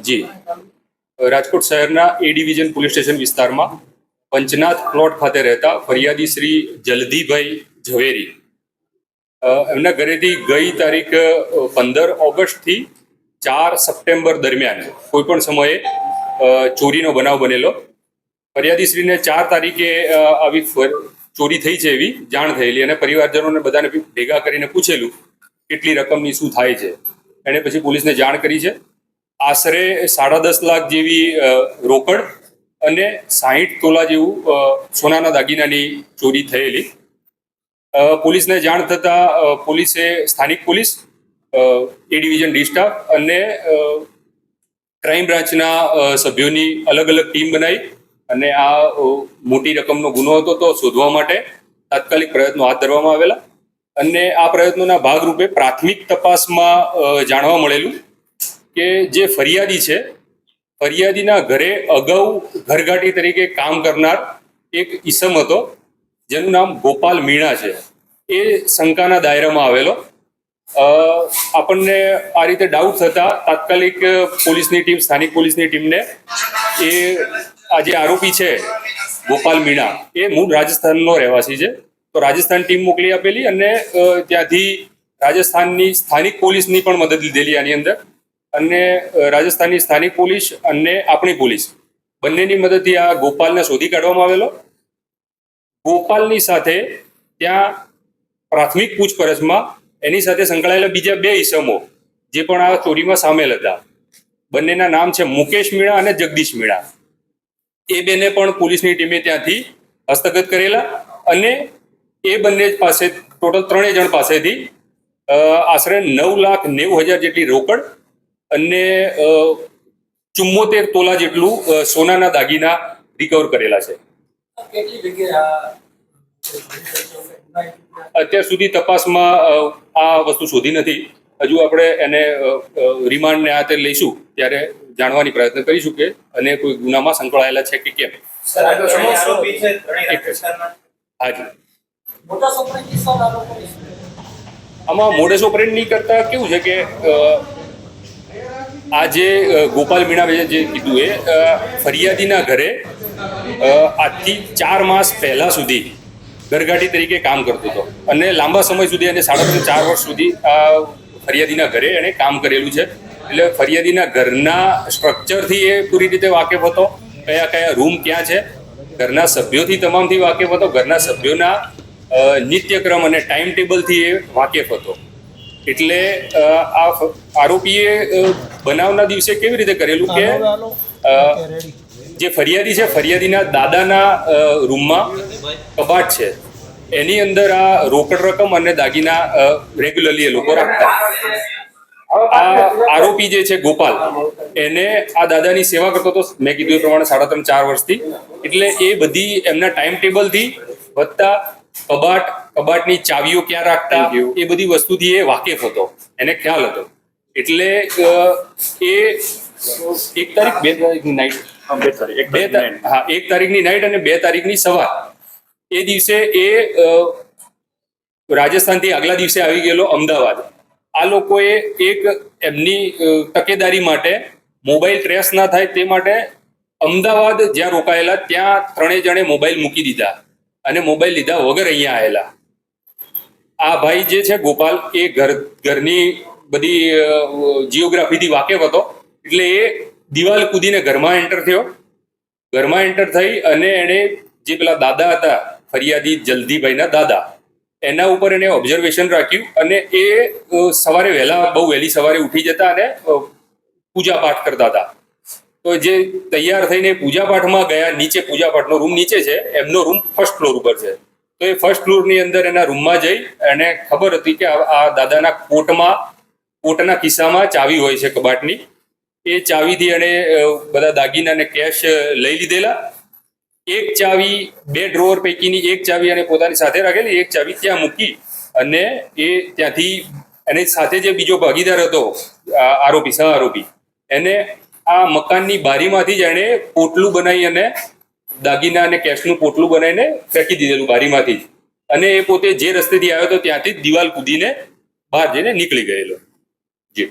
જી રાજકોટ શહેરના એ division police station વિસ્તારમાં Panchnath plot ખાતે રહેતા ફરિયાદી શ્રી જલધીભાઈ ઝવેરી એમના ઘરેથી ગઈ તારીખ 15 ઓગસ્ટથી 4 સપ્ટેમ્બર દરમિયાન કોઈપણ સમયે ચોરીનો બનાવ બનેલો. ફરિયાદીશ્રીને 4 તારીખે આવી ચોરી થઈ છે એવી જાણ થયેલી અને પરિવારજનોને બધાને ભેગા કરીને પૂછેલું કેટલી રકમની શું થાય છે. એણે પછી પોલીસને જાણ કરી છે. આશરે 10.5 લાખ જેવી રોકડ અને 60 તોલા જેવું સોનાના દાગીનાની ચોરી થયેલી. પોલીસને જાણ થતાં પોલીસે સ્થાનિક પોલીસ એ ડિવિઝન ડી સ્ટાફ અને ક્રાઇમ બ્રાન્ચના સભ્યોની અલગ અલગ ટીમ બનાવી અને આ મોટી રકમનો ગુનો હતો તો શોધવા માટે તાત્કાલિક પ્રયત્નો હાથ ધરવામાં આવેલા. અને આ પ્રયત્નોના ભાગરૂપે પ્રાથમિક તપાસમાં જાણવા મળેલું કે જે ફરિયાદી છે ફરિયાદીના ઘરે અગાઉ ઘરઘાટી તરીકે કામ કરનાર એક ઈસમ હતો જેનું નામ ગોપાલ મીણા છે. એ શંકાના દાયરામાં આવેલો. આપણને આ રીતે ડાઉટ થતા તાત્કાલિક પોલીસની ટીમ સ્થાનિક પોલીસની ટીમને એ આ જે આરોપી છે ગોપાલ મીણા એ મૂળ રાજસ્થાનનો રહેવાસી છે તો રાજસ્થાન ટીમ મોકલી આપેલી અને ત્યાંથી રાજસ્થાનની સ્થાનિક પોલીસની પણ મદદ લીધેલી આની અંદર. અને રાજસ્થાનની સ્થાનિક પોલીસ અને આપણી પોલીસ બંનેની મદદથી આ ગોપાલને શોધી કાઢવામાં આવેલો. ગોપાલની સાથે ત્યાં પ્રાથમિક પૂછપરછમાં એની સાથે સંકળાયેલા બીજા 2 ઈસમો જે પણ આ ચોરીમાં સામેલ હતા બંનેના નામ છે મુકેશ મીણા અને જગદીશ મીણા. એ બેને પણ પોલીસની ટીમે ત્યાંથી હસ્તગત કરેલા અને એ બંને પાસે ટોટલ 3 જણ પાસેથી આશરે 9,90,000 જેટલી રોકડ અને 74 તોલા જેટલું સોનાના દાગીના રિકવર કરેલા છે. અત્યાર સુધી તપાસમાં આ વસ્તુ શોધી નથી. હજુ આપણે એને રિમાન્ડને આ તે લઈશું ત્યારે જાણવાની પ્રયત્ન કરીશું કે અને કોઈ ગુનામાં સંકળાયેલા છે કે કેમ. હાજી આમાં મોડેસ ઓપરેન્ડી કરતા કેવું છે કે આ જે ગોપાલ મીણા જે કીધું એ ફરિયાદીના ઘરે આજથી 4 માસ પહેલા સુધી ઘરઘાટી તરીકે કામ કરતો હતો અને લાંબા સમય સુધી અને 3.5-4 વર્ષ સુધી આ ફરિયાદીના ઘરે એણે કામ કરેલું છે. એટલે ફરિયાદીના ઘરના સ્ટ્રક્ચરથી એ પૂરી રીતે વાકેફ હતો. કયા કયા રૂમ ક્યાં છે ઘરના સભ્યોથી તમામથી વાકેફ હતો. ઘરના સભ્યોના નિત્યક્રમ અને ટાઈમ ટેબલથી એ વાકેફ હતો. એટલે આ આરોપીએ બનાવના દિવસે કેવી રીતે કરેલું કે જે ફરિયાદી છે ફરિયાદીના દાદાના રૂમમાં કબાટ છે એની અંદર આ રોકડ રકમ અને દાગીના રેગ્યુલરલી એ લોકો રાખતા. આ આરોપી જે છે ગોપાલ એને આ દાદાની સેવા કરતો હતો મેં કીધું એ પ્રમાણે 3.5-4 વર્ષથી. એટલે એ બધી એમના ટાઈમ ટેબલથી વધતા કબાટની ચાવીઓ ક્યાં રાખતા એ બધી વસ્તુથી એ વાકેફ હતો. એને ખ્યાલ હતો. એટલે એ 1 તારીખ 2 તારીખની નાઇટ 1 તારીખની નાઇટ અને 2 તારીખની સવાર એ દિવસે એ રાજસ્થાનથી આગલા દિવસે આવી ગયેલો અમદાવાદ. આ લોકોએ એક એમની તકેદારી માટે મોબાઈલ ટ્રેસ ના થાય તે માટે અમદાવાદ જ્યાં રોકાયેલા ત્યાં 3 જણે મોબાઈલ મૂકી દીધા અને મોબાઈલ લીધા વગર અહીંયા આવેલા. આ ભાઈ જે છે ગોપાલ એ ઘરની બધી જીઓગ્રાફીથી વાકેફ હતો. એટલે એ દિવાલ કૂદીને ઘરમાં એન્ટર થયો. ઘરમાં એન્ટર થઈ અને એણે જે પેલા દાદા હતા ફરિયાદી જલધીભાઈના દાદા એના ઉપર એને ઓબ્ઝર્વેશન રાખ્યું અને એ સવારે બહુ વહેલી સવારે ઉઠી જતા અને પૂજા પાઠ કરતા હતા. તો જે તૈયાર થઈને પૂજા પાઠમાં ગયા નીચે પૂજાપાઠનો રૂમ નીચે છે એમનો રૂમ 1st ફ્લોર ઉપર છે. તો એ 1st ફ્લોરની અંદર એના રૂમમાં જઈ એને ખબર હતી કે આ દાદાના કોટના ખિસ્સામાં ચાવી હોય છે કબાટની. એ ચાવીથી એણે બધા દાગીના અને કેશ લઈ લીધેલા. એક ચાવી 2 ડ્રોવર પૈકીની એક ચાવી એને પોતાની સાથે રાખેલી. એક ચાવી ત્યાં મૂકી અને એ ત્યાંથી એની સાથે જે બીજો ભાગીદાર હતો આરોપી સહ આરોપી એને આ મકાનની બારીમાંથી જ એણે પોટલું બનાવી અને દાગીના અને કેશનું પોટલું બનાવીને ફેંકી દીધેલું બારીમાંથી જ. અને એ પોતે જે રસ્તેથી આવ્યો હતો ત્યાંથી જ દિવાલ કૂદીને બહાર જઈને નીકળી ગયેલો. જી